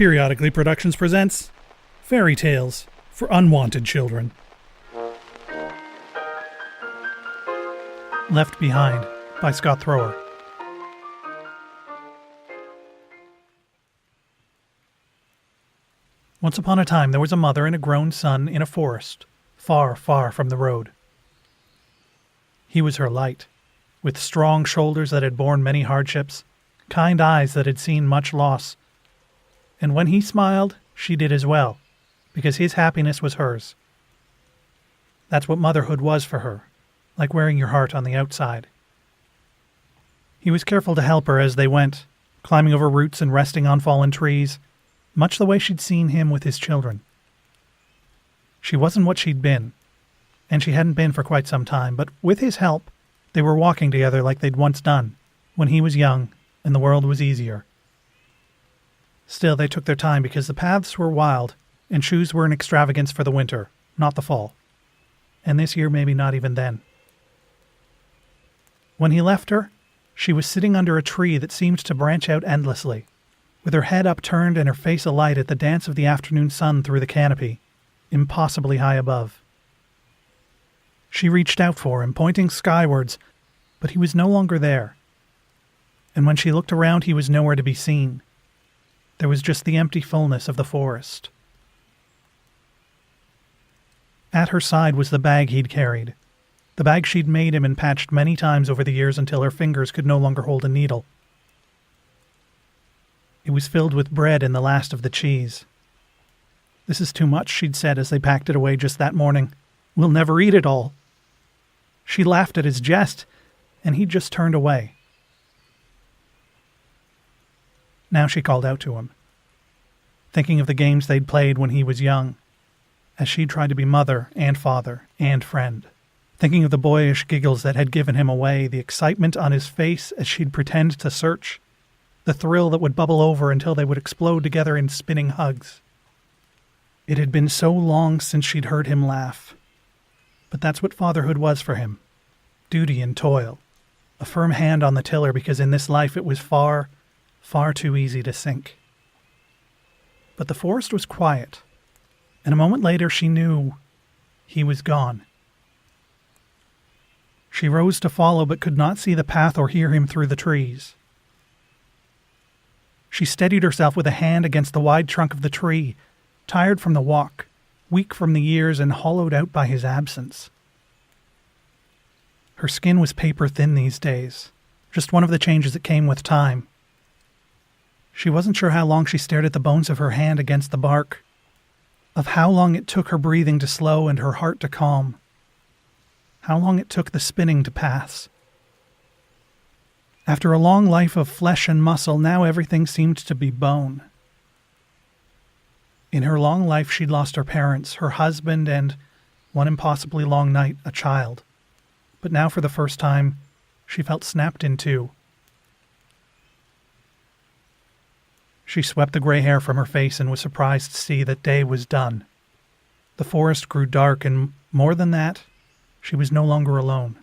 Periodically Productions presents Fairy Tales for Unwanted Children. Left Behind by Scott Thrower. Once upon a time there was a mother and a grown son in a forest, far, far from the road. He was her light, with strong shoulders that had borne many hardships, kind eyes that had seen much loss. And when he smiled, she did as well, because his happiness was hers. That's what motherhood was for her, like wearing your heart on the outside. He was careful to help her as they went, climbing over roots and resting on fallen trees, much the way she'd seen him with his children. She wasn't what she'd been, and she hadn't been for quite some time, but with his help, they were walking together like they'd once done, when he was young and the world was easier. Still, they took their time because the paths were wild, and shoes were an extravagance for the winter, not the fall. And this year maybe not even then. When he left her, she was sitting under a tree that seemed to branch out endlessly, with her head upturned and her face alight at the dance of the afternoon sun through the canopy, impossibly high above. She reached out for him, pointing skywards, but he was no longer there. And when she looked around, he was nowhere to be seen. There was just the empty fullness of the forest. At her side was the bag he'd carried, the bag she'd made him and patched many times over the years until her fingers could no longer hold a needle. It was filled with bread and the last of the cheese. "This is too much," she'd said as they packed it away just that morning. "We'll never eat it all." She laughed at his jest, and he just turned away. Now she called out to him, thinking of the games they'd played when he was young, as she tried to be mother and father and friend, thinking of the boyish giggles that had given him away, the excitement on his face as she'd pretend to search, the thrill that would bubble over until they would explode together in spinning hugs. It had been so long since she'd heard him laugh. But that's what fatherhood was for him. Duty and toil. A firm hand on the tiller because in this life it was far, far too easy to sink. But the forest was quiet, and a moment later she knew he was gone. She rose to follow but could not see the path or hear him through the trees. She steadied herself with a hand against the wide trunk of the tree, tired from the walk, weak from the years and hollowed out by his absence. Her skin was paper thin these days, just one of the changes that came with time. She wasn't sure how long she stared at the bones of her hand against the bark, of how long it took her breathing to slow and her heart to calm, how long it took the spinning to pass. After a long life of flesh and muscle, now everything seemed to be bone. In her long life she'd lost her parents, her husband, and, one impossibly long night, a child. But now for the first time, she felt snapped in two. She swept the gray hair from her face and was surprised to see that day was done. The forest grew dark, and more than that, she was no longer alone.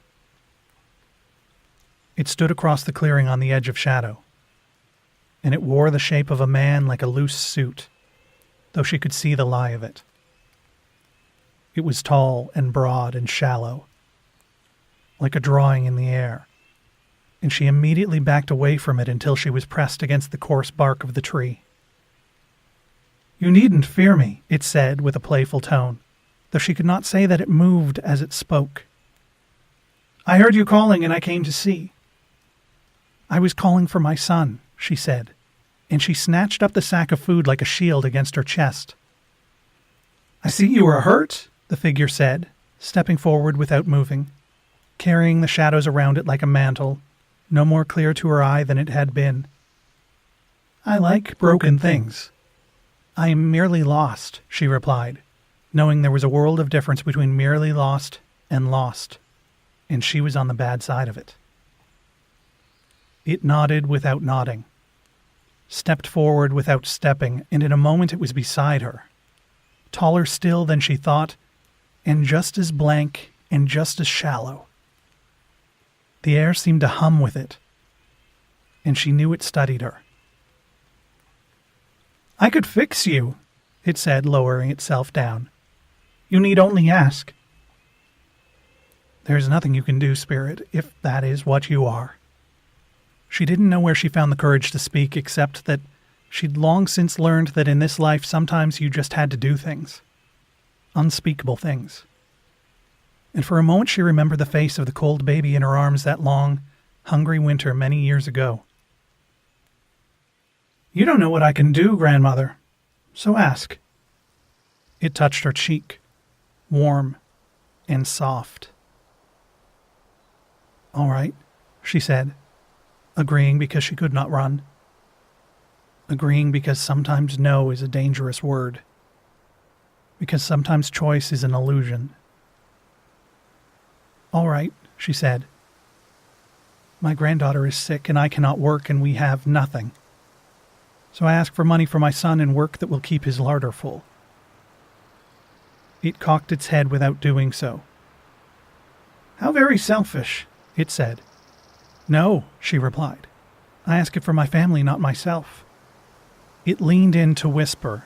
It stood across the clearing on the edge of shadow, and it wore the shape of a man like a loose suit, though she could see the lie of it. It was tall and broad and shallow, like a drawing in the air, and she immediately backed away from it until she was pressed against the coarse bark of the tree. "You needn't fear me," it said with a playful tone, though she could not say that it moved as it spoke. "I heard you calling and I came to see." "I was calling for my son," she said, and she snatched up the sack of food like a shield against her chest. "I see you are hurt," the figure said, stepping forward without moving, carrying the shadows around it like a mantle, no more clear to her eye than it had been. "I like broken things." "I am merely lost," she replied, knowing there was a world of difference between merely lost, and she was on the bad side of it. It nodded without nodding, stepped forward without stepping, and in a moment it was beside her, taller still than she thought, and just as blank and just as shallow. The air seemed to hum with it, and she knew it studied her. I could fix you, it said, lowering itself down. You need only ask. There's nothing you can do, Spirit, if that is what you are. She didn't know where she found the courage to speak, except that she'd long since learned that in this life sometimes you just had to do things. Unspeakable things. And for a moment she remembered the face of the cold baby in her arms that long, hungry winter many years ago. You don't know what I can do, Grandmother, so ask. It touched her cheek, warm and soft. All right, she said, agreeing because she could not run. Agreeing because sometimes no is a dangerous word. Because sometimes choice is an illusion. All right, she said. My granddaughter is sick and I cannot work and we have nothing. So I ask for money for my son and work that will keep his larder full. It cocked its head without doing so. How very selfish, it said. No, she replied. I ask it for my family, not myself. It leaned in to whisper.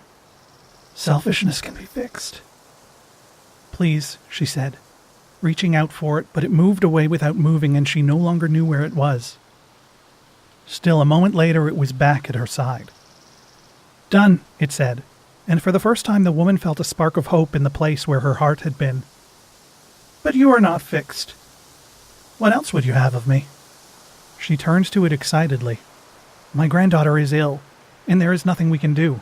Selfishness can be fixed. Please, she said, reaching out for it, but it moved away without moving and she no longer knew where it was. Still, a moment later, it was back at her side. Done, it said, and for the first time the woman felt a spark of hope in the place where her heart had been. But you are not fixed. What else would you have of me? She turned to it excitedly. My granddaughter is ill, and there is nothing we can do.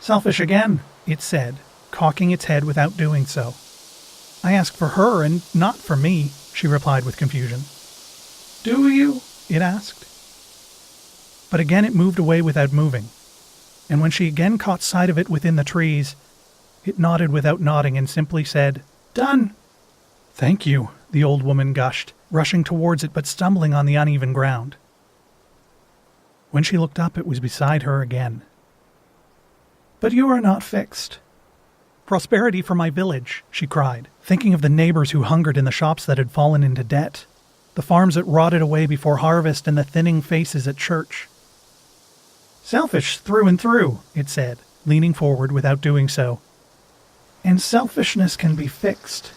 Selfish again, it said, cocking its head without doing so. I ask for her and not for me, she replied with confusion. Do you? It asked. But again it moved away without moving, and when she again caught sight of it within the trees, it nodded without nodding and simply said, Done. Thank you, the old woman gushed, rushing towards it but stumbling on the uneven ground. When she looked up, it was beside her again. But you are not fixed. Prosperity for my village, she cried, thinking of the neighbors who hungered in the shops that had fallen into debt, the farms that rotted away before harvest, and the thinning faces at church. Selfish through and through, it said, leaning forward without doing so. And selfishness can be fixed.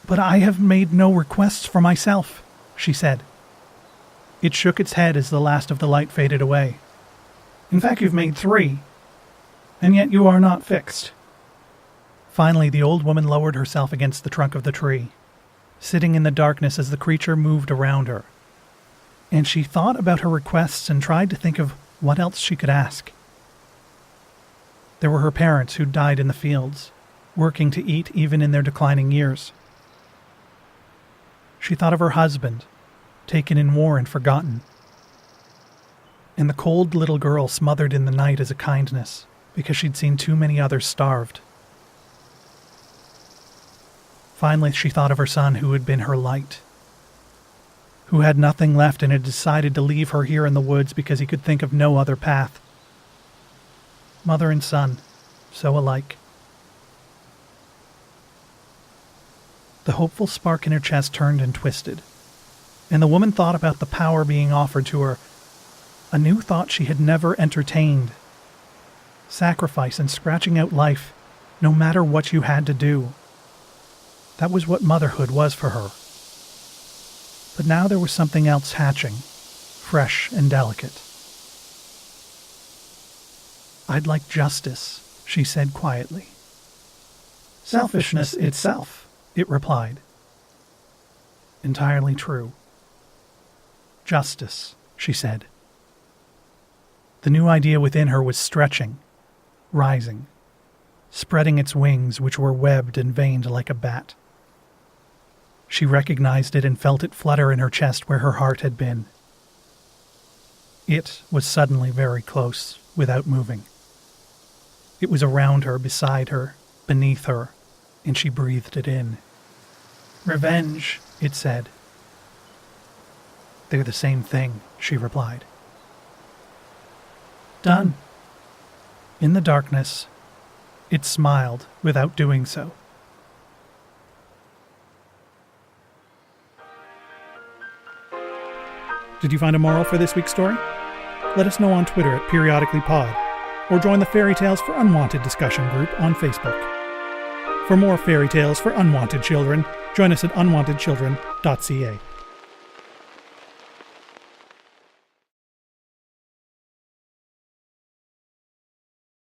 But I have made no requests for myself, she said. It shook its head as the last of the light faded away. In fact, you've made 3, and yet you are not fixed. Finally, the old woman lowered herself against the trunk of the tree, sitting in the darkness as the creature moved around her. And she thought about her requests and tried to think of what else she could ask. There were her parents who died in the fields, working to eat even in their declining years. She thought of her husband, taken in war and forgotten, and the cold little girl smothered in the night as a kindness because she'd seen too many others starved. Finally, she thought of her son who had been her light, who had nothing left and had decided to leave her here in the woods because he could think of no other path. Mother and son, so alike. The hopeful spark in her chest turned and twisted, and the woman thought about the power being offered to her, a new thought she had never entertained. Sacrifice and scratching out life, no matter what you had to do. That was what motherhood was for her. But now there was something else hatching, fresh and delicate. I'd like justice, she said quietly. Selfishness itself, it replied. Entirely true. Justice, she said. The new idea within her was stretching, rising, spreading its wings, which were webbed and veined like a bat. She recognized it and felt it flutter in her chest where her heart had been. It was suddenly very close, without moving. It was around her, beside her, beneath her, and she breathed it in. Revenge, it said. They're the same thing, she replied. Done. In the darkness, it smiled without doing so. Did you find a moral for this week's story? Let us know on Twitter at periodicallypod, or join the Fairy Tales for Unwanted discussion group on Facebook. For more fairy tales for unwanted children, join us at unwantedchildren.ca.